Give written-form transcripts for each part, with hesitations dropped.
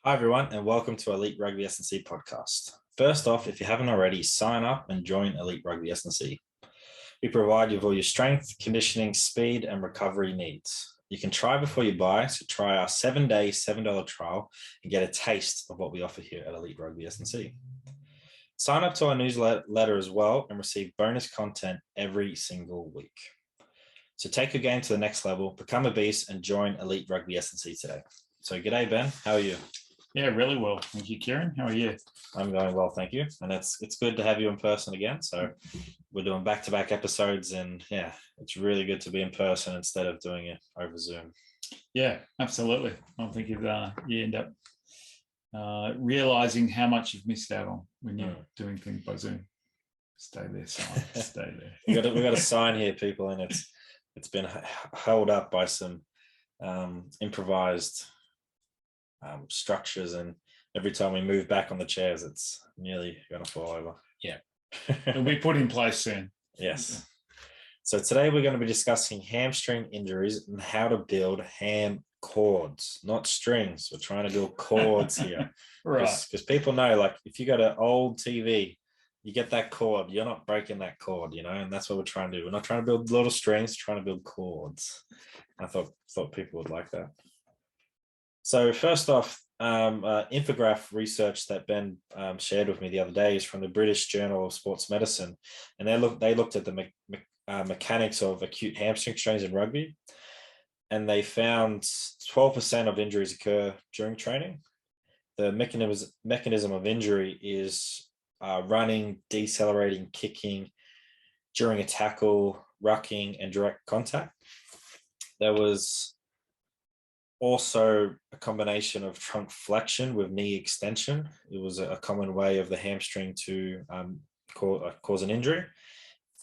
Hi, everyone, and welcome to Elite Rugby SandC podcast. First off, if you haven't already, sign up and join Elite Rugby SandC. We provide you with all your strength, conditioning, speed, and recovery needs. You can try before you buy, so try our 7-day, $7 trial and get a taste of what we offer here at Elite Rugby SandC. Sign up to our newsletter as well and receive bonus content every single week. So take your game to the next level, become a beast, and join Elite Rugby SandC today. So g'day, Ben. How are you? Yeah, really well. Thank you, Kieren. How are you? I'm going well, thank you. And it's good to have you in person again. So we're doing back-to-back episodes, and yeah, it's really good to be in person instead of doing it over Zoom. Yeah, absolutely. I think you end up realizing how much you've missed out on when you're doing things by Zoom. Stay there, Simon. Stay there. we got a sign here, people, and it's been held up by some improvised structures, and every time we move back on the chairs, it's nearly going to fall over. Yeah. It'll be put in place soon. Yes. Yeah. So today we're going to be discussing hamstring injuries and how to build ham cords, not strings. We're trying to build cords here. Right. Because people know, like, if you got an old TV, you get that cord, you're not breaking that cord, and that's what we're trying to do. We're not trying to build little strings, we're trying to build cords. I thought people would like that. So first off, infograph research that Ben shared with me the other day is from the British Journal of Sports Medicine, and they looked at the mechanics of acute hamstring strains in rugby, and they found 12% of injuries occur during training. The mechanism of injury is running, decelerating, kicking during a tackle, rucking, and direct contact. There was also a combination of trunk flexion with knee extension. It was a common way of the hamstring to cause an injury.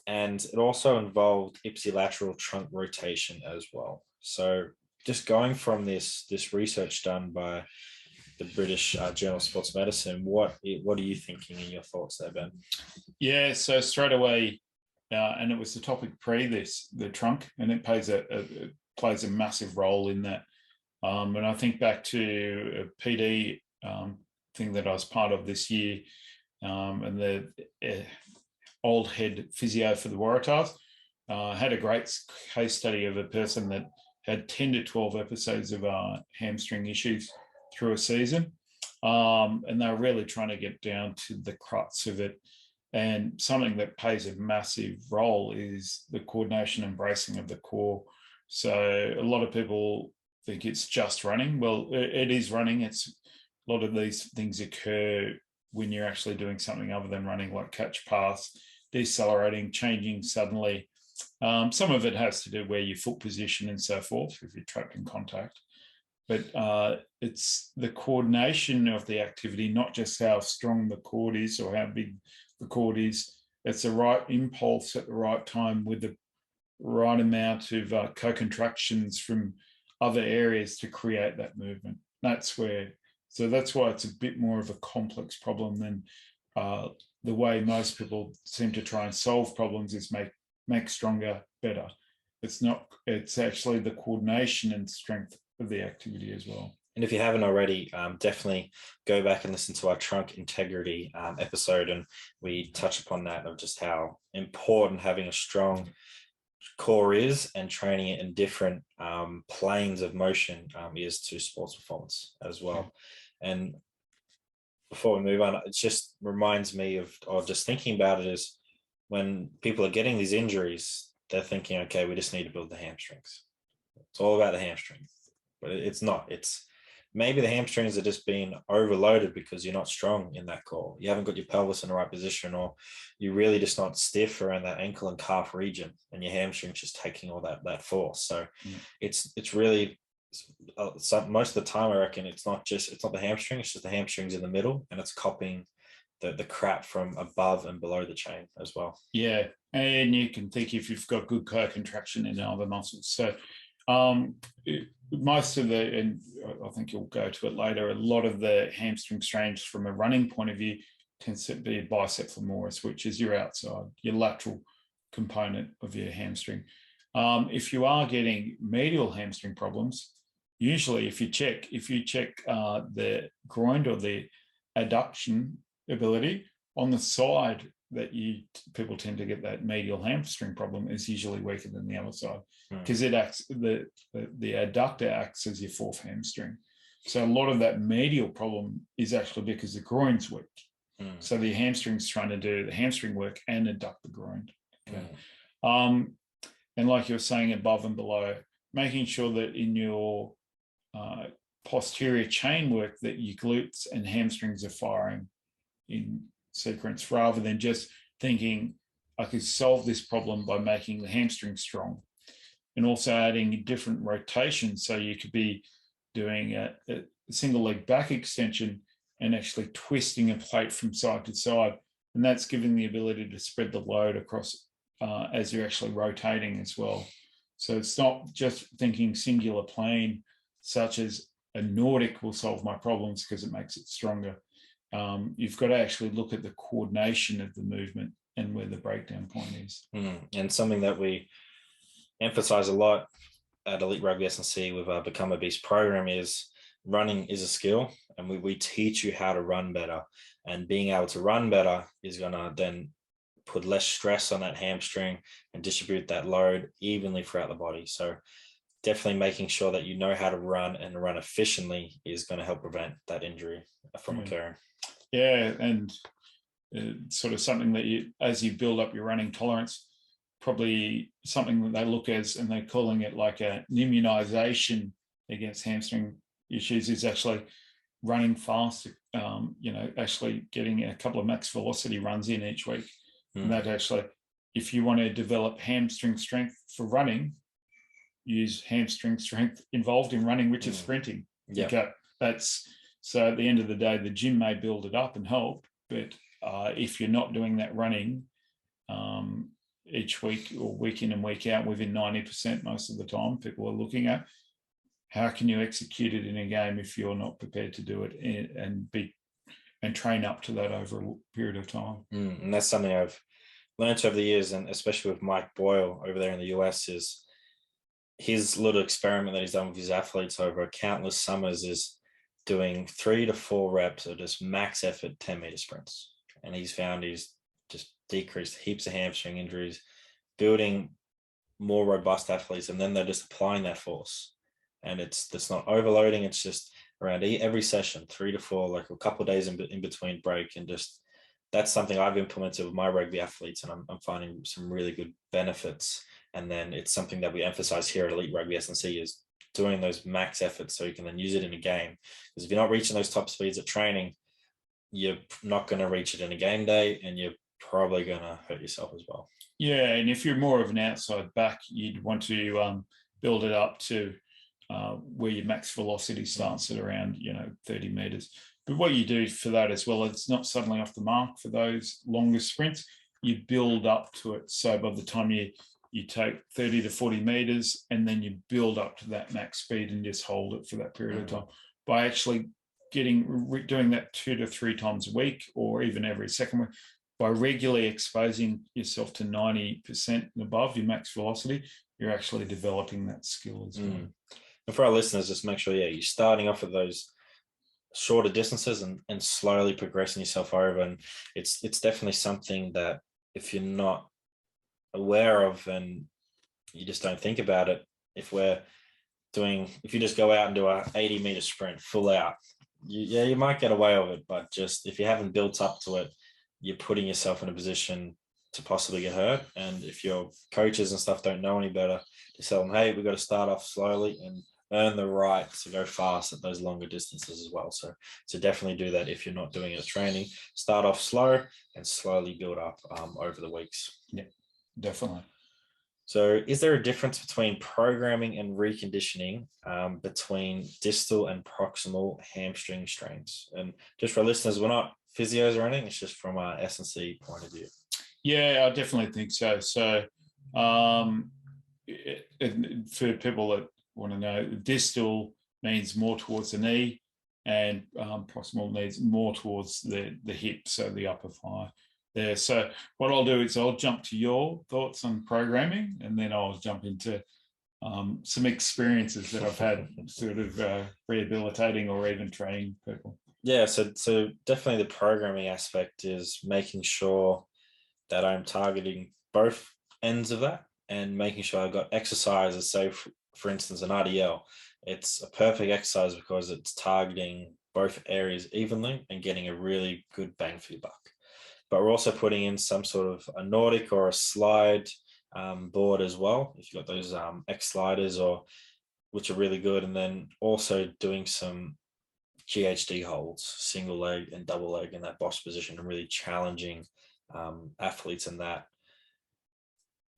And it also involved ipsilateral trunk rotation as well. So just going from this research done by the British Journal of Sports Medicine, what are you thinking in your thoughts there, Ben? Yeah, so straight away, and it was the topic the trunk, and it plays a massive role in that. And I think back to a PD thing that I was part of this year, and the old head physio for the Waratahs had a great case study of a person that had 10 to 12 episodes of hamstring issues through a season. And they're really trying to get down to the crux of it. And something that plays a massive role is the coordination and bracing of the core. So a lot of people think it's just running. Well, it is running. It's a lot of these things occur when you're actually doing something other than running, like catch pass, decelerating, changing suddenly. Some of it has to do where your foot position and so forth if you're trapped in contact. But it's the coordination of the activity, not just how strong the cord is or how big the cord is. It's the right impulse at the right time with the right amount of co-contractions from other areas to create that movement. That's why it's a bit more of a complex problem than the way most people seem to try and solve problems is make stronger better. It's actually the coordination and strength of the activity as well. And if you haven't already, definitely go back and listen to our trunk integrity episode, and we touch upon that of just how important having a strong core is, and training it in different planes of motion is to sports performance as well. And before we move on, it just reminds me of, or just thinking about it, is when people are getting these injuries, they're thinking, okay, we just need to build the hamstrings. It's all about the hamstrings, but it's not. It's maybe the hamstrings are just being overloaded because you're not strong in that core. You haven't got your pelvis in the right position, or you're really just not stiff around that ankle and calf region, and your hamstring's just taking all that force. So it's really, most of the time I reckon it's not the hamstring, it's just the hamstrings in the middle, and it's copying the crap from above and below the chain as well. Yeah, and you can think if you've got good co-contraction in other muscles. So most of and I think you'll go to it later, a lot of the hamstring strains from a running point of view tends to be bicep femoris, which is your outside, your lateral component of your hamstring. If you are getting medial hamstring problems, usually if you check the groin or the adduction ability on the side that people tend to get that medial hamstring problem is usually weaker than the other side, because it acts, the adductor acts as your fourth hamstring. So a lot of that medial problem is actually because the groin's weak. So the hamstring's trying to do the hamstring work and adduct the groin. Okay. And like you're saying, above and below, making sure that in your posterior chain work that your glutes and hamstrings are firing in sequence, rather than just thinking I could solve this problem by making the hamstring strong. And also adding different rotations, so you could be doing a single leg back extension and actually twisting a plate from side to side, and that's giving the ability to spread the load across as you're actually rotating as well. So it's not just thinking singular plane, such as a Nordic will solve my problems because it makes it stronger. You've got to actually look at the coordination of the movement and where the breakdown point is. And something that we emphasize a lot at Elite Rugby SandC with our Become a Beast program is running is a skill, and we teach you how to run better, and being able to run better is going to then put less stress on that hamstring and distribute that load evenly throughout the body. So definitely making sure that you know how to run and run efficiently is going to help prevent that injury from occurring. Yeah, and sort of something that you, as you build up your running tolerance, probably something that they look as, and they're calling it like an immunization against hamstring issues, is actually running fast, actually getting a couple of max velocity runs in each week. And that actually, if you want to develop hamstring strength for running, use hamstring strength involved in running, which is sprinting. Yeah. Okay, that's, so at the end of the day, the gym may build it up and help, but if you're not doing that running each week or week in and week out within 90% most of the time, people are looking at how can you execute it in a game if you're not prepared to do it and train up to that over a period of time. And that's something I've learned over the years, and especially with Mike Boyle over there in the US, is his little experiment that he's done with his athletes over countless summers is doing 3 to 4 reps of just max effort 10-meter sprints. And he's found he's just decreased heaps of hamstring injuries, building more robust athletes, and then they're just applying that force. And it's not overloading, it's just around every session, 3 to 4, like a couple of days in between break. And just, that's something I've implemented with my rugby athletes, and I'm finding some really good benefits. And then it's something that we emphasize here at Elite Rugby SandC, is doing those max efforts so you can then use it in a game. Because if you're not reaching those top speeds at training, you're not going to reach it in a game day, and you're probably going to hurt yourself as well. Yeah, and if you're more of an outside back, you'd want to build it up to where your max velocity starts at around 30 meters. But what you do for that as well, it's not suddenly off the mark for those longer sprints. You build up to it. So by the time you take 30 to 40 meters, and then you build up to that max speed and just hold it for that period of time by actually doing that 2 to 3 times a week, or even every second week. By regularly exposing yourself to 90% and above your max velocity, you're actually developing that skill as well. And for our listeners, just make sure, you're starting off with those shorter distances and slowly progressing yourself over. And it's definitely something that if you're not aware of and you just don't think about it, if you just go out and do a 80-meter sprint full out, you might get away with it, but just if you haven't built up to it, you're putting yourself in a position to possibly get hurt. And if your coaches and stuff don't know any better, to tell them, hey, we've got to start off slowly and earn the right to go fast at those longer distances as well. So definitely do that if you're not doing it as training. Start off slow and slowly build up over the weeks. Yeah, definitely. So is there a difference between programming and reconditioning between distal and proximal hamstring strains? And just for listeners, we're not physios or anything, it's just from our SandC point of view. Yeah, I definitely think so. So for people that want to know, distal means more towards the knee, and proximal needs more towards the hip, so the upper thigh there. So what I'll do is I'll jump to your thoughts on programming, and then I'll jump into some experiences that I've had sort of rehabilitating or even training people. Yeah, so definitely the programming aspect is making sure that I'm targeting both ends of that and making sure I've got exercises. So for instance, an RDL, it's a perfect exercise because it's targeting both areas evenly and getting a really good bang for your buck. But we're also putting in some sort of a Nordic or a slide board as well. If you've got those X sliders, or which are really good, and then also doing some GHD holds, single leg and double leg in that boss position, and really challenging athletes in that.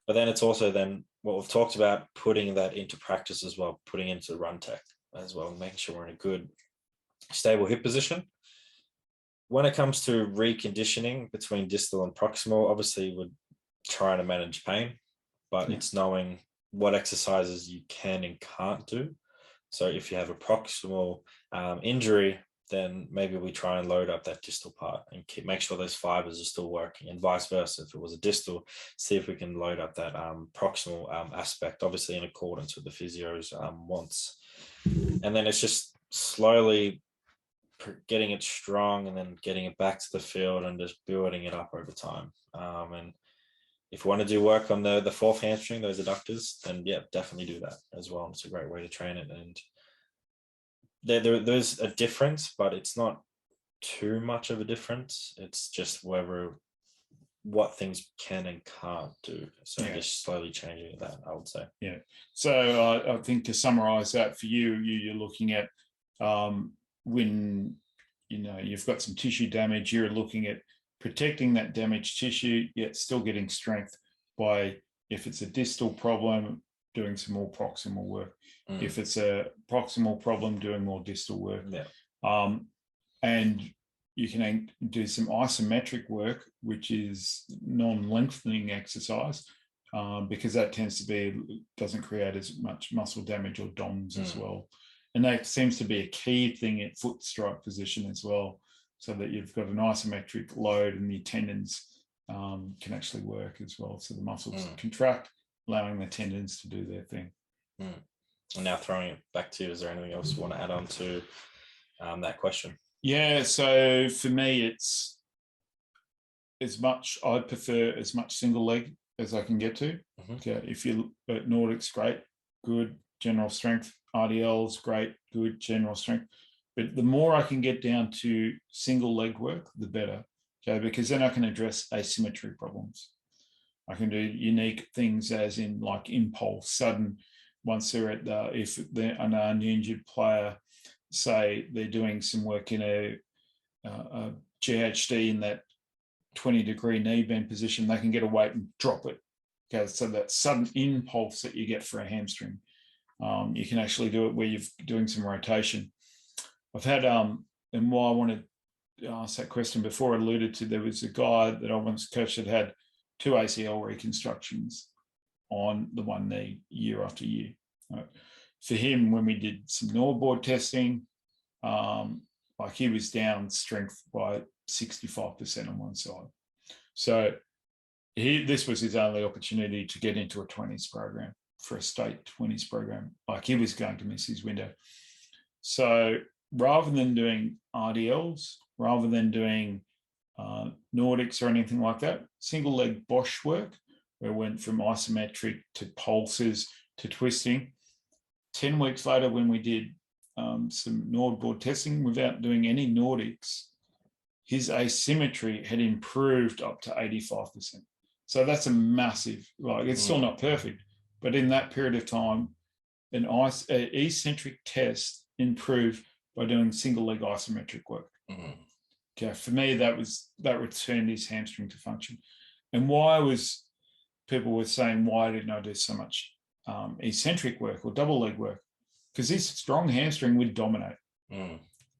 But then it's also then what we've talked about, putting that into practice as well, putting into run tech as well, making sure we're in a good, stable hip position. When it comes to reconditioning between distal and proximal, obviously we're trying to manage pain, but it's knowing what exercises you can and can't do. So if you have a proximal injury, then maybe we try and load up that distal part and make sure those fibers are still working, and vice versa. If it was a distal, see if we can load up that proximal aspect, obviously in accordance with the physio's wants. And then it's just slowly getting it strong and then getting it back to the field and just building it up over time. And if you want to do work on the fourth hamstring, those adductors, then yeah, definitely do that as well. It's a great way to train it. And there's a difference, but it's not too much of a difference. It's just what things can and can't do. So just slowly changing that, I would say. Yeah. So I think to summarize that for you, you're looking at when you've got some tissue damage, you're looking at protecting that damaged tissue, yet still getting strength by, if it's a distal problem, doing some more proximal work. If it's a proximal problem, doing more distal work. And you can do some isometric work, which is non-lengthening exercise, because that doesn't create as much muscle damage or DOMS as well. And that seems to be a key thing at foot strike position as well, so that you've got an isometric load and the tendons can actually work as well. So the muscles contract, allowing the tendons to do their thing. And now throwing it back to you, is there anything else you want to add on to that question? Yeah, so for me, I'd prefer as much single leg as I can get to. Okay, if you at Nordics, great, good general strength. RDLs, great, good general strength. But the more I can get down to single leg work, the better. Okay, because then I can address asymmetry problems. I can do unique things, as in like impulse, sudden. Once they're if they're an uninjured player, say they're doing some work in a GHD in that 20-degree knee bend position, they can get a weight and drop it. Okay, so that sudden impulse that you get for a hamstring, you can actually do it where you're doing some rotation. I've had, and why I wanted to ask that question before, I alluded to, there was a guy that I once coached that had 2 ACL reconstructions on the one knee year after year. Right? For him, when we did some NORBOARD testing, like he was down strength by 65% on one side. So this was his only opportunity to get into a 20s program, for a state 20s program. Like he was going to miss his window. So rather than doing RDLs, rather than doing Nordics or anything like that, single leg Bosch work, we went from isometric to pulses to twisting. 10 weeks later, when we did some NORBOARD testing without doing any Nordics, his asymmetry had improved up to 85%. So that's a massive, like, it's still not perfect, but in that period of time, an eccentric test improved by doing single leg isometric work. Okay, for me, that returned his hamstring to function. And people were saying, why didn't I do so much eccentric work or double leg work? Because this strong hamstring would dominate.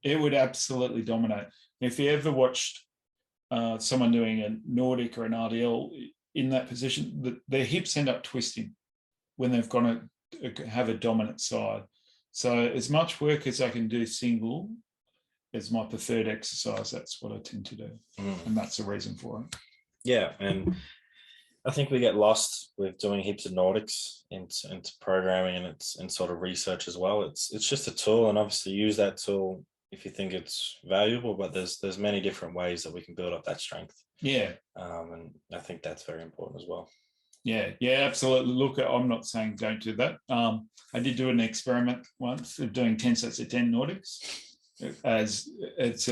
It would absolutely dominate. If you ever watched someone doing a Nordic or an RDL in that position, their hips end up twisting when they've got to have a dominant side. So as much work as I can do single is my preferred exercise. That's what I tend to do. And that's the reason for it. Yeah. And I think we get lost with doing heaps of Nordics into programming and it's in sort of research as well. It's just a tool, and obviously use that tool if you think it's valuable. But there's many different ways that we can build up that strength. Yeah. And I think that's very important as well. Yeah, absolutely. Look, I'm not saying don't do that. I did do an experiment once of doing 10 sets of 10 Nordics. As it's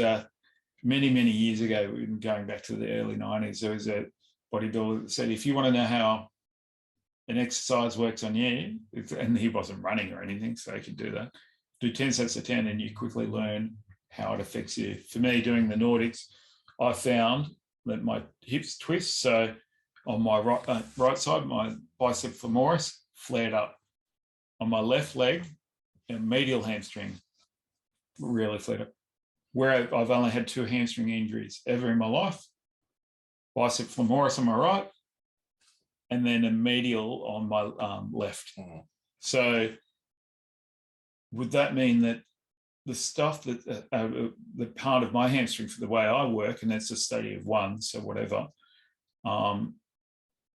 many years ago, going back to the early 90s, there was a bodybuilder that said, if you want to know how an exercise works on you, and he wasn't running or anything, so he could do that, do 10 sets of 10 and you quickly learn how it affects you. For me, doing the Nordics, I found that my hips twist. So on my right side, my bicep femoris flared up. On my left leg, a medial hamstring really flared up. Where I've only had 2 hamstring injuries ever in my life. Bicep femoris on my right, and then a medial on my left. So would that mean that the stuff that the part of my hamstring for the way I work, and that's a study of 1, so whatever,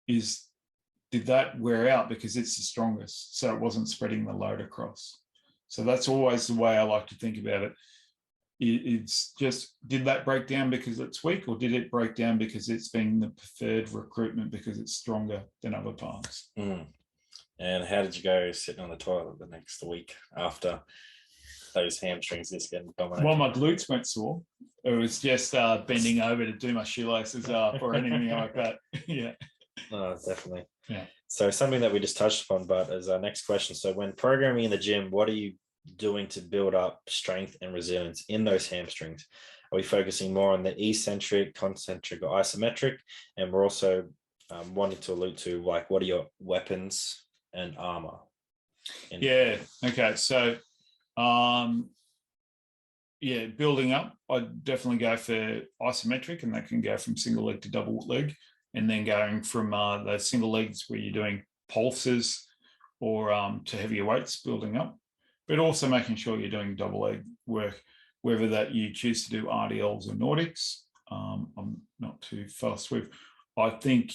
did that wear out because it's the strongest, so it wasn't spreading the load across? So that's always the way I like to think about it. It's just, did that break down because it's weak, or did it break down because it's been the preferred recruitment because it's stronger than other parts? And how did you go sitting on the toilet the next week after those hamstrings just getting dominated? Well, my glutes weren't sore. It was just bending over to do my shoelaces up or anything like that. Yeah. No, definitely. Yeah. So something that we just touched upon, but as our next question. So when programming in the gym, what are you doing to build up strength and resilience in those hamstrings? Are we focusing more on the eccentric, concentric, or isometric? And we're also wanting to allude to, like, what are your weapons and armor? Yeah. Okay. So, building up, I'd definitely go for isometric, and that can go from single leg to double leg, and then going from those single legs where you're doing pulses or to heavier weights, building up, but also making sure you're doing double leg work, whether that you choose to do RDLs or Nordics. I'm not too fast with. I think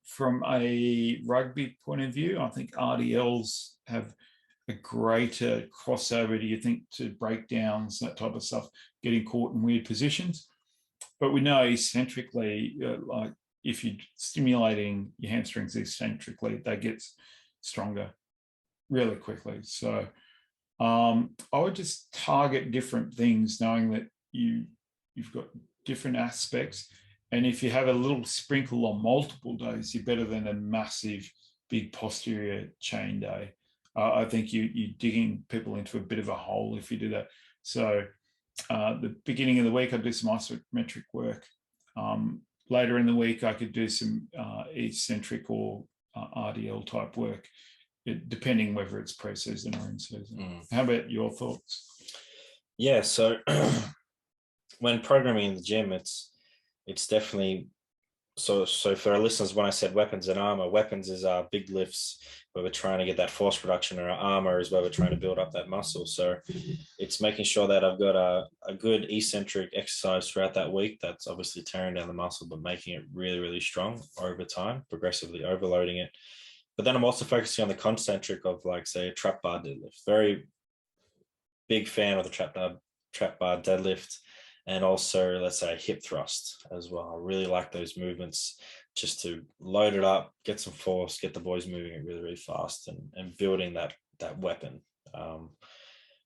from a rugby point of view, I think RDLs have a greater crossover, do you think, to breakdowns, that type of stuff, getting caught in weird positions. But we know eccentrically, like if you're stimulating your hamstrings eccentrically, they get stronger really quickly. So I would just target different things, knowing that you've got different aspects. And if you have a little sprinkle on multiple days, you're better than a massive, big posterior chain day. I think you're digging people into a bit of a hole if you do that. So the beginning of the week, I'd do some isometric work. Later in the week, I could do some eccentric or RDL type work, depending whether it's pre-season or in season. How about your thoughts? Yeah, so when programming in the gym, it's definitely so for our listeners, when I said weapons and armor, weapons is our big lifts where we're trying to get that force production, and our armor is where we're trying to build up that muscle. So it's making sure that I've got a good eccentric exercise throughout that week that's obviously tearing down the muscle but making it really strong over time, progressively overloading it. But then I'm also focusing on the concentric of, like, say, a trap bar deadlift. Very big fan of the trap bar deadlift. And also, let's say, a hip thrust as well. I really like those movements, just to load it up, get some force, get the boys moving it really fast, and building that weapon. But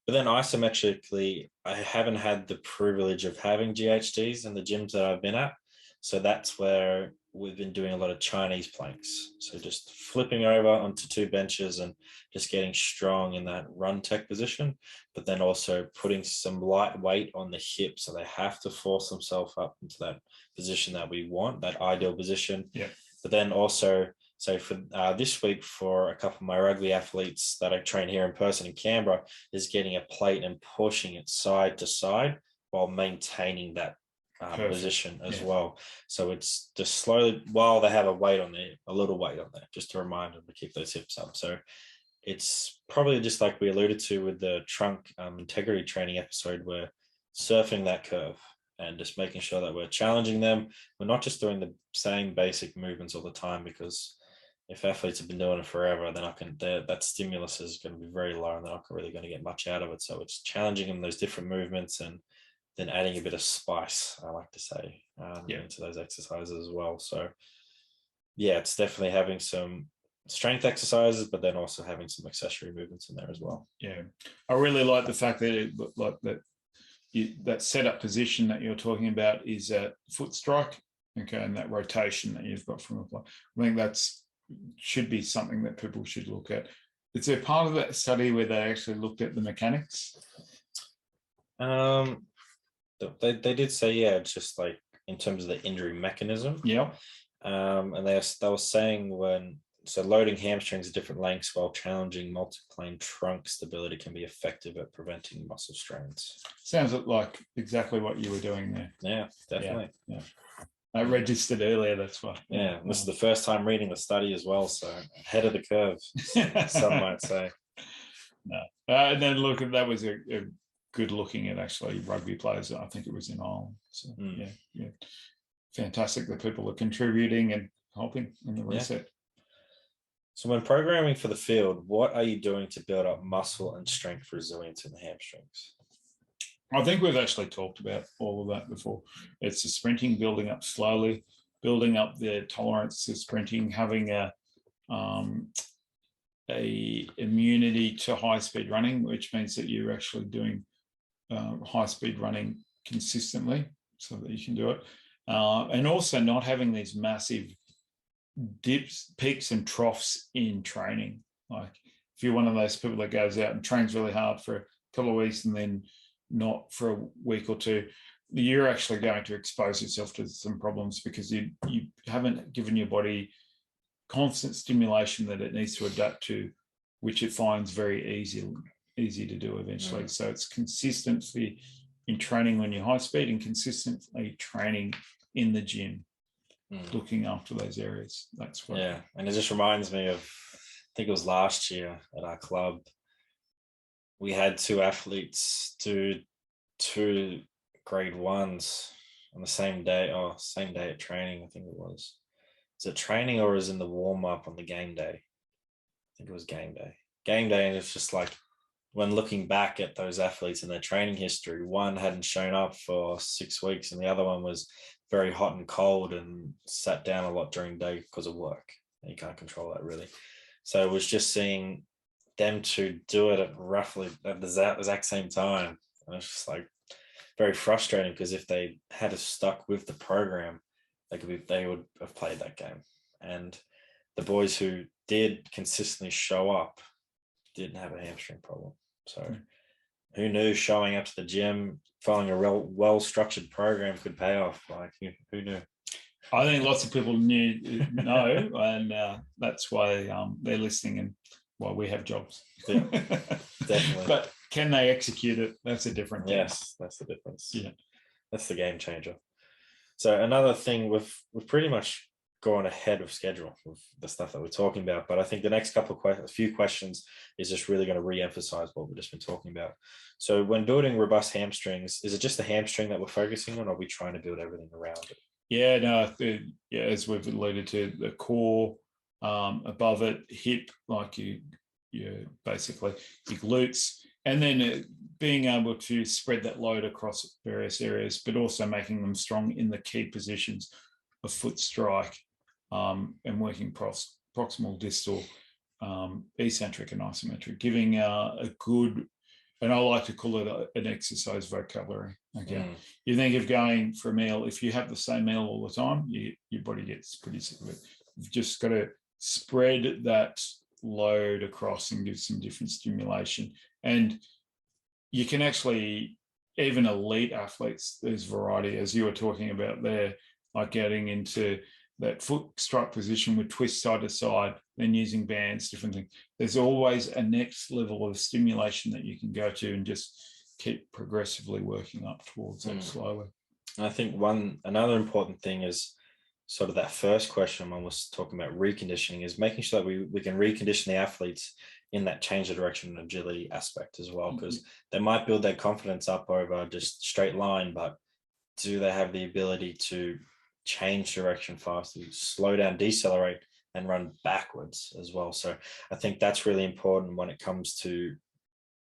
then isometrically, I haven't had the privilege of having GHDs in the gyms that I've been at. So that's where we've been doing a lot of Chinese planks. So just flipping over onto 2 benches and just getting strong in that run tech position, but then also putting some light weight on the hip. So they have to force themselves up into that position that we want, that ideal position. Yeah. But then also, so for this week, for a couple of my rugby athletes that I train here in person in Canberra, is getting a plate and pushing it side to side while maintaining that position as well. So it's just slowly, while they have a little weight on there, just to remind them to keep those hips up. So it's probably just like we alluded to with the trunk integrity training episode, where surfing that curve, and just making sure that we're challenging them. We're not just doing the same basic movements all the time, because if athletes have been doing it forever, then that stimulus is going to be very low and they're not really going to get much out of it. So it's challenging them those different movements and then adding a bit of spice, I like to say, into those exercises as well. So yeah, it's definitely having some strength exercises, but then also having some accessory movements in there as well. Yeah, I really like the fact that that setup position that you're talking about is a foot strike, okay, and that rotation that you've got from a play. I think that's should be something that people should look at. Is there part of that study where they actually looked at the mechanics? They did say, yeah, it's just like in terms of the injury mechanism. Yeah. And they were saying loading hamstrings at different lengths while challenging multiplane trunk stability can be effective at preventing muscle strains. Sounds like exactly what you were doing there. Yeah, definitely. Yeah. I registered earlier, that's why. Yeah, this is the first time reading the study as well, so ahead of the curve, some might say. No. And then look, that was a good looking at actually rugby players. I think it was in Ireland. So yeah. Fantastic that people are contributing and helping in the reset. So when programming for the field, what are you doing to build up muscle and strength resilience in the hamstrings? I think we've actually talked about all of that before. It's the sprinting, building up slowly, building up the tolerance to sprinting, having a immunity to high speed running, which means that you're actually doing high speed running consistently so that you can do it. And also not having these massive dips, peaks and troughs in training. Like if you're one of those people that goes out and trains really hard for a couple of weeks and then not for a week or two, you're actually going to expose yourself to some problems because you haven't given your body constant stimulation that it needs to adapt to, which it finds very easy to do eventually. So it's consistency in training when you're high speed and consistently training in the gym, looking after those areas. That's what. Yeah, and it just reminds me of, I think it was last year at our club, we had 2 athletes do 2 grade 1s on the same day at training. I think it was. Is it training or is it in the warm up on the game day? I think it was game day. Game day, and it's just like when looking back at those athletes and their training history, one hadn't shown up for 6 weeks, and the other one was very hot and cold and sat down a lot during the day because of work. And you can't control that really. So it was just seeing them to do it at roughly at the exact same time. And it's just like very frustrating because if they had stuck with the program, they would have played that game. And the boys who did consistently show up didn't have a hamstring problem. So who knew showing up to the gym, following a real well-structured program could pay off? Like who knew? I think lots of people know, and that's why they're listening and why we have jobs. Yeah, definitely. But can they execute it? That's a different thing. Yes, that's the difference. Yeah, that's the game changer. So another thing, we've pretty much gone ahead of schedule with the stuff that we're talking about, but I think the next a few questions is just really going to re-emphasize what we've just been talking about. So when building robust hamstrings, is it just the hamstring that we're focusing on, or are we trying to build everything around it? Yeah, no, as we've alluded to, the core, above it, hip, like you basically your glutes, and then being able to spread that load across various areas, but also making them strong in the key positions of foot strike, and working proximal, distal, eccentric and isometric, giving a good, and I like to call it an exercise vocabulary. Okay, you think of going for a meal. If you have the same meal all the time, your body gets pretty sick of it. You've just got to spread that load across and give some different stimulation. And you can actually, even elite athletes, there's variety, as you were talking about there, like getting into that foot strike position with twist side to side, then using bands, different things. There's always a next level of stimulation that you can go to and just keep progressively working up towards that slowly. I think another important thing is sort of that first question when we're talking about reconditioning is making sure that we can recondition the athletes in that change of direction and agility aspect as well, because they might build their confidence up over just straight line, but do they have the ability to change direction fast, slow down, decelerate, and run backwards as well? So I think that's really important when it comes to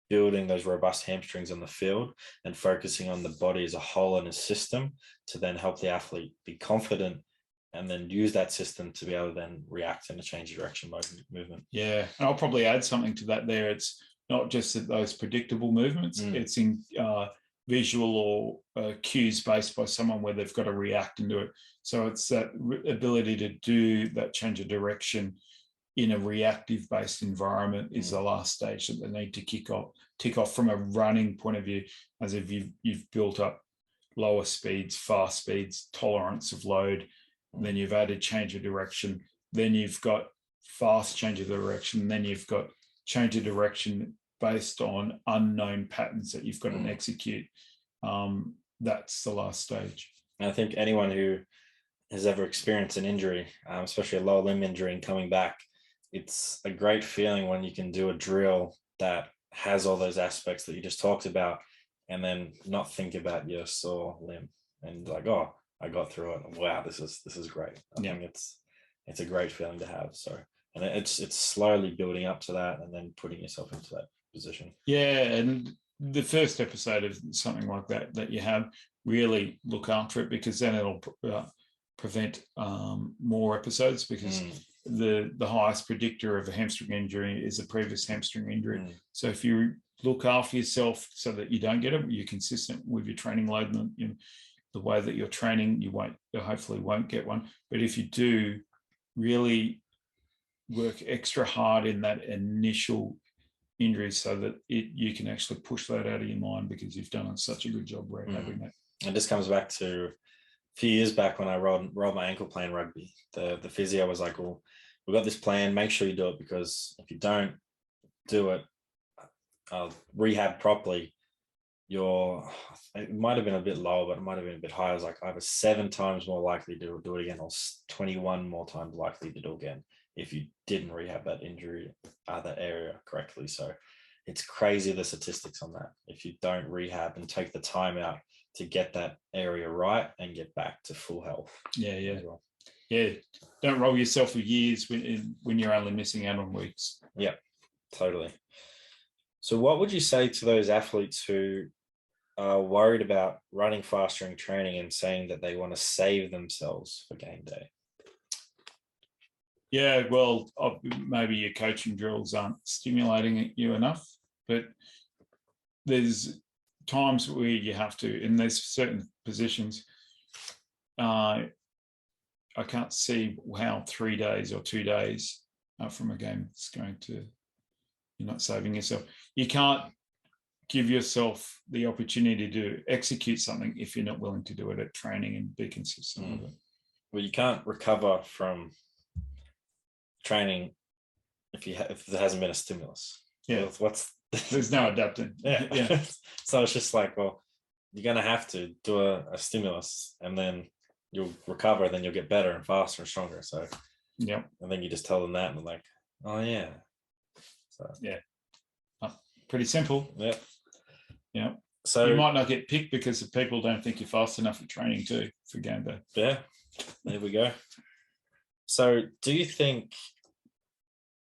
building those robust hamstrings on the field and focusing on the body as a whole and a system to then help the athlete be confident and then use that system to be able to then react in a change of direction movement. Yeah, and I'll probably add something to that there. It's not just that those predictable movements, it's in visual or cues based by someone where they've got to react and do it. So it's that ability to do that change of direction in a reactive based environment is the last stage that they need to tick off from a running point of view, as if you've built up lower speeds, fast speeds, tolerance of load, and then you've added change of direction, then you've got fast change of direction, then you've got change of direction based on unknown patterns that you've got to execute. That's the last stage. And I think anyone who has ever experienced an injury, especially a lower limb injury, and coming back, it's a great feeling when you can do a drill that has all those aspects that you just talked about, and then not think about your sore limb and like, oh, I got through it. Wow, this is great. I think it's a great feeling to have. So, and it's slowly building up to that, and then putting yourself into that position. Yeah, and the first episode of something like that you have, really look after it, because then it'll prevent more episodes, because the highest predictor of a hamstring injury is a previous hamstring injury. So if you look after yourself so that you don't get it, you're consistent with your training load and the way that you're training, you hopefully won't get one. But if you do, really work extra hard in that initial injury so that you can actually push that out of your mind, because you've done such a good job rehabbing that. And this comes back to a few years back when I rolled my ankle playing rugby. The physio was like, well, we've got this plan, make sure you do it, because if you don't do it, rehab properly, it might have been a bit lower, but it might have been a bit higher. I was like, I was 7 times more likely to do it again, or 21 more times likely to do it again if you didn't rehab that injury, that area correctly. So it's crazy, the statistics on that. If you don't rehab and take the time out to get that area right and get back to full health. Yeah. Don't roll yourself for years when you're only missing out on weeks. Yeah, totally. So what would you say to those athletes who are worried about running faster in training and saying that they want to save themselves for game day? Yeah, well, maybe your coaching drills aren't stimulating you enough, but there's times where you have to, and there's certain positions. I can't see how 3 days or 2 days from a game is going to, you're not saving yourself. You can't give yourself the opportunity to execute something if you're not willing to do it at training and be consistent with it. Well, you can't recover from training if there hasn't been a stimulus. Yeah, there's no adapting. Yeah. So it's just like, well, you're gonna have to do a stimulus, and then you'll recover, then you'll get better and faster and stronger. So yeah, and then you just tell them that, and they're like, oh yeah. So yeah, pretty simple. Yeah. So you might not get picked because the people don't think you're fast enough at training too for game day. Yeah, there we go. So do you think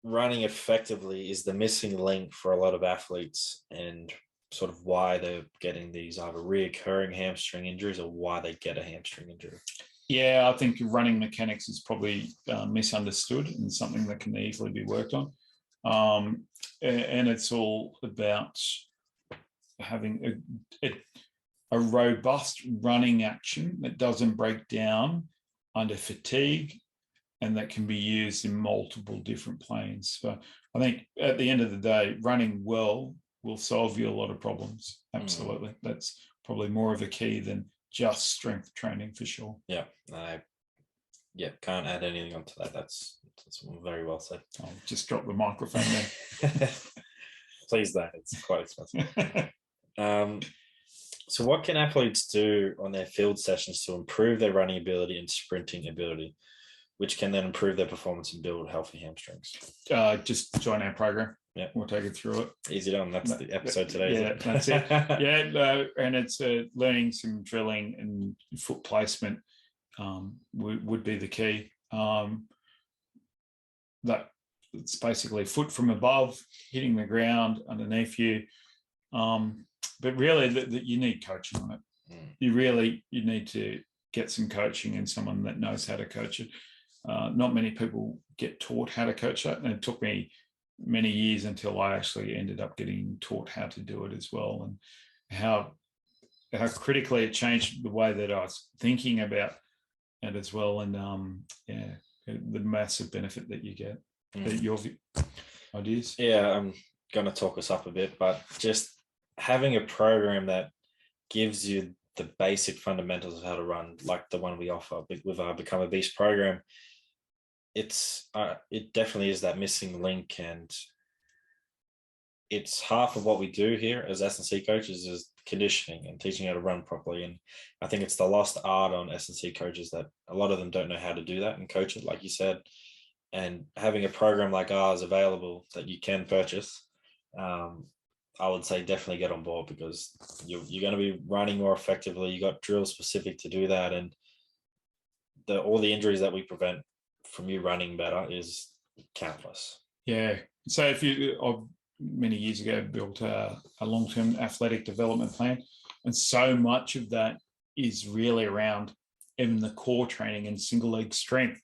running effectively is the missing link for a lot of athletes, and sort of why they're getting these either reoccurring hamstring injuries or why they get a hamstring injury? Yeah, I think running mechanics is probably misunderstood and something that can easily be worked on. And it's all about having a robust running action that doesn't break down under fatigue, and that can be used in multiple different planes. So I think at the end of the day, running well will solve you a lot of problems. Absolutely. That's probably more of a key than just strength training, for sure. Yeah, can't add anything onto that. That's very well said. I'll just drop the microphone there. Please don't, it's quite expensive. So what can athletes do on their field sessions to improve their running ability and sprinting ability, which can then improve their performance and build healthy hamstrings? Just join our program. Yeah, we'll take it through it. Easy done. That's the episode today. Yeah, that's it. Yeah, and it's learning some drilling and foot placement would be the key. That it's basically foot from above, hitting the ground underneath you. But really, you need coaching on it. You need to get some coaching and someone that knows how to coach it. Not many people get taught how to coach that, and it took me many years until I actually ended up getting taught how to do it as well, and how critically it changed the way that I was thinking about it as well. And the massive benefit that you get. Your ideas? Yeah, I'm going to talk us up a bit, but just having a program that gives you the basic fundamentals of how to run, like the one we offer with our Become a Beast program, it definitely is that missing link, and it's half of what we do here as S&C coaches is conditioning and teaching how to run properly. And I think it's the lost art on S&C coaches that a lot of them don't know how to do that and coach it, like you said. And having a program like ours available that you can purchase, I would say definitely get on board, because you're going to be running more effectively. You got drills specific to do that, and all the injuries that we prevent from you running better is countless. Yeah. So if you many years ago built a long-term athletic development plan, and so much of that is really around even the core training and single leg strength,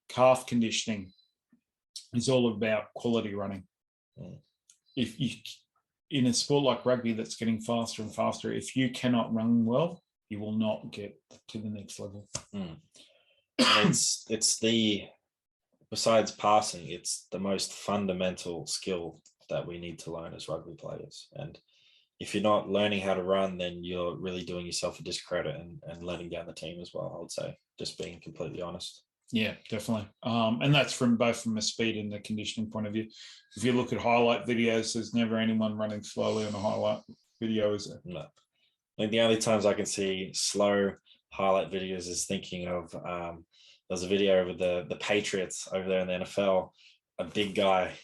calf conditioning. Is all about quality running. If you, in a sport like rugby that's getting faster and faster, if you cannot run well, you will not get to the next level. It's besides passing, it's the most fundamental skill that we need to learn as rugby players. And if you're not learning how to run, then you're really doing yourself a discredit and letting down the team as well, I would say, just being completely honest. Yeah, definitely. And that's from a speed and the conditioning point of view. If you look at highlight videos, there's never anyone running slowly on a highlight video, is there? No. Like the only times I can see slow highlight videos is thinking of there's a video of the Patriots over there in the NFL. A big guy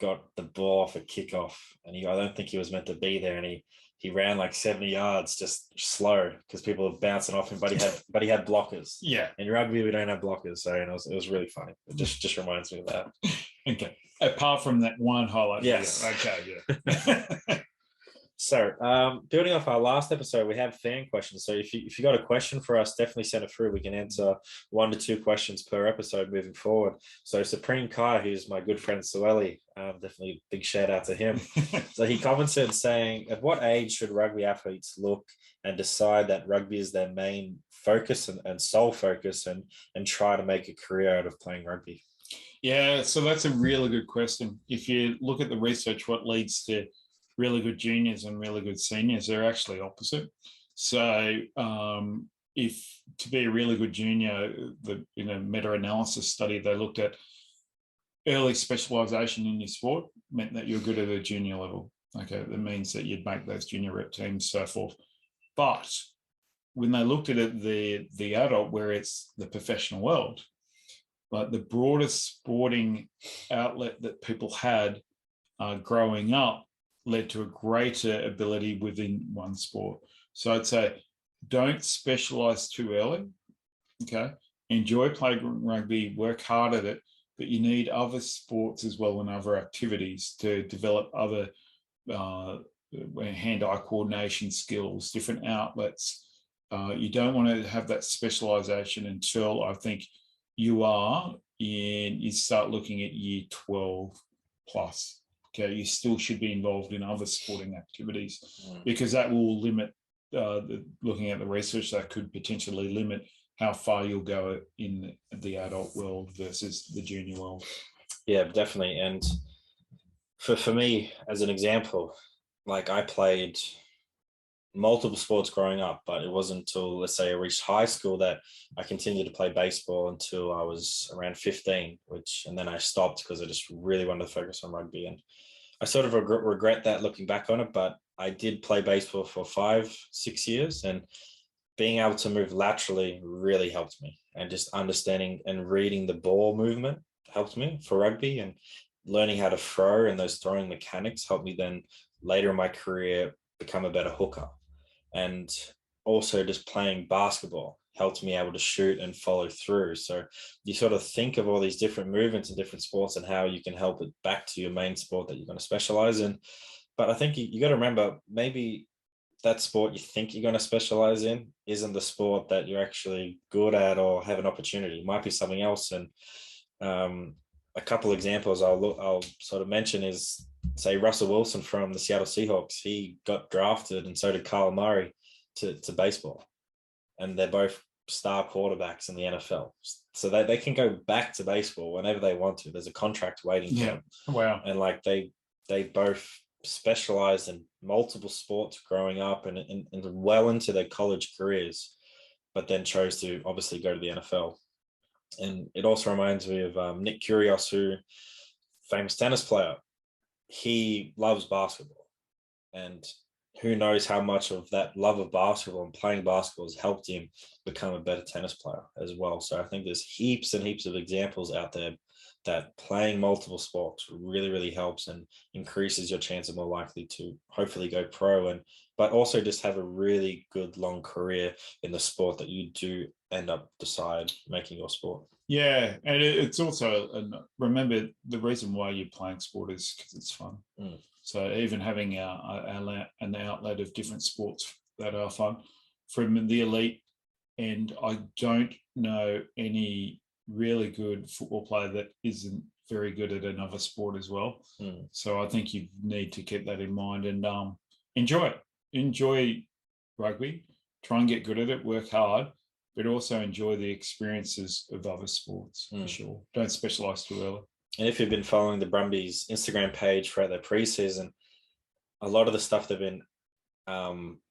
got the ball off a kickoff, and I don't think he was meant to be there, and he ran like 70 yards just slow because people were bouncing off him, but he had blockers. Yeah. In rugby, we don't have blockers, so it was really funny. It just reminds me of that. Okay. Apart from that one highlight yes. video. Okay, yeah. So building off our last episode, we have fan questions. So if you got a question for us, definitely send it through. We can answer 1 to 2 questions per episode moving forward. So Supreme Kai, who's my good friend Sueli, definitely big shout out to him. So he commented saying, at what age should rugby athletes look and decide that rugby is their main focus and sole focus and try to make a career out of playing rugby? Yeah, so that's a really good question. If you look at the research, what leads to really good juniors and really good seniors, they're actually opposite. So if to be a really good junior, in a meta-analysis study, they looked at early specialization in your sport meant that you're good at a junior level. Okay, that means that you'd make those junior rep teams, so forth. But when they looked at it, the adult, where it's the professional world, like the broadest sporting outlet that people had growing up led to a greater ability within one sport. So I'd say don't specialize too early. Okay. Enjoy playing rugby, work hard at it, but you need other sports as well and other activities to develop other hand-eye coordination skills, different outlets. You don't want to have that specialization until I think you start looking at year 12 plus. Okay, you still should be involved in other sporting activities because that will limit, looking at the research, that could potentially limit how far you'll go in the adult world versus the junior world. Yeah, definitely. And for me, as an example, like I played multiple sports growing up, but it wasn't until, let's say, I reached high school that I continued to play baseball until I was around 15, and then I stopped because I just really wanted to focus on rugby. And I sort of regret that looking back on it, but I did play baseball for 5-6 years, and being able to move laterally really helped me, and just understanding and reading the ball movement helped me for rugby. And learning how to throw and those throwing mechanics helped me then later in my career become a better hooker. And also just playing basketball helped me able to shoot and follow through. So you sort of think of all these different movements in different sports and how you can help it back to your main sport that you're going to specialize in. But I think you got to remember, maybe that sport you think you're going to specialize in isn't the sport that you're actually good at or have an opportunity. It might be something else. And a couple examples I'll sort of mention is, say, Russell Wilson from the Seattle Seahawks. He got drafted, and so did Kyle Murray, to baseball. And they're both star quarterbacks in the NFL. So they can go back to baseball whenever they want to. There's a contract waiting for them. Wow. And like they both specialized in multiple sports growing up and well into their college careers, but then chose to obviously go to the NFL. And it also reminds me of Nick Kyrgios, who, famous tennis player, he loves basketball. And who knows how much of that love of basketball and playing basketball has helped him become a better tennis player as well. So I think there's heaps and heaps of examples out there that playing multiple sports really, really helps and increases your chance of more likely to hopefully go pro, but also just have a really good long career in the sport that you do end up decide making your sport. Yeah, and it's also, remember, the reason why you're playing sport is because it's fun. So even having an outlet of different sports that are fun from the elite, and I don't know any really good football player that isn't very good at another sport as well. So I think you need to keep that in mind and enjoy rugby, try and get good at it, work hard, but also enjoy the experiences of other sports for sure. Don't specialize too early. And if you've been following the Brumbies Instagram page throughout their preseason, a lot of the stuff they've been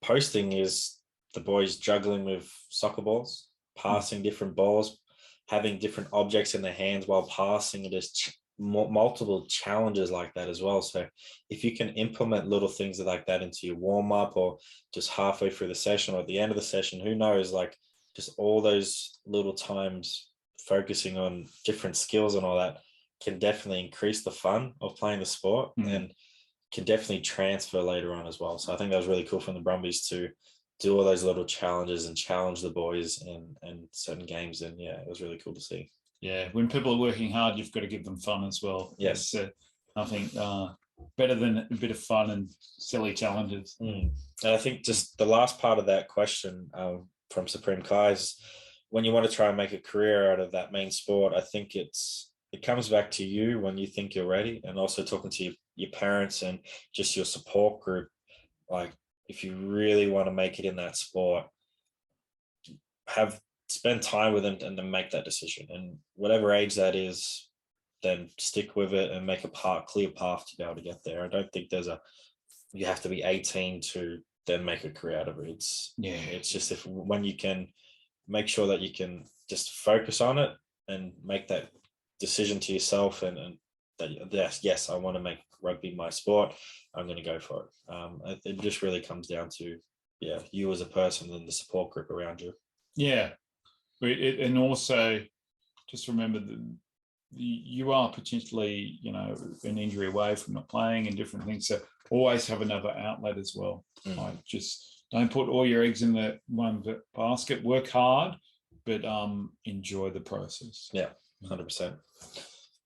posting is the boys juggling with soccer balls, passing different balls, having different objects in their hands while passing, and just multiple challenges like that as well. So if you can implement little things like that into your warm-up or just halfway through the session or at the end of the session, who knows, like just all those little times focusing on different skills and all that can definitely increase the fun of playing the sport and can definitely transfer later on as well. So I think that was really cool from the Brumbies to do all those little challenges and challenge the boys in certain games. And yeah, it was really cool to see. Yeah, when people are working hard, you've got to give them fun as well. Yes. I think better than a bit of fun and silly challenges. And I think just the last part of that question from Supreme Kai is, when you want to try and make a career out of that main sport, I think it comes back to you when you think you're ready, and also talking to your parents and just your support group. Like, if you really want to make it in that sport, spend time with them and then make that decision. And whatever age that is, then stick with it and make a clear path to be able to get there. I don't think you have to be 18 to then make a career out of it. It's just when you can make sure that you can just focus on it and make that decision to yourself and that yes, I want to make rugby my sport, I'm going to go for it. It just really comes down to you as a person and the support group around you. And also just remember that you are potentially an injury away from not playing and different things, so always have another outlet as well. Like, just don't put all your eggs in that one basket. Work hard, but enjoy the process. 100%.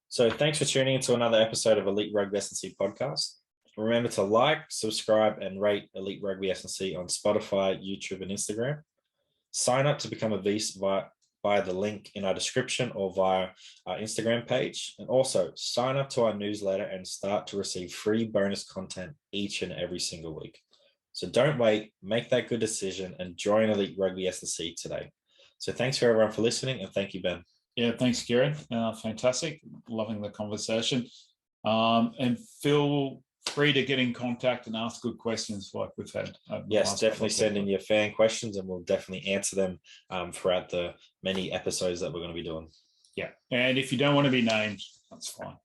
So thanks for tuning into another episode of Elite Rugby SandC podcast. Remember to like, subscribe, and rate Elite Rugby SandC on Spotify, YouTube, and Instagram. Sign up to become a VEAST via the link in our description or via our Instagram page. And also sign up to our newsletter and start to receive free bonus content each and every single week. So don't wait, make that good decision and join Elite Rugby SandC today. So thanks for everyone for listening, and thank you, Ben. Yeah, thanks, Kieren. Fantastic. Loving the conversation. And feel free to get in contact and ask good questions like we've had. Yes, definitely send in your fan questions and we'll definitely answer them throughout the many episodes that we're going to be doing. Yeah. And if you don't want to be named, that's fine.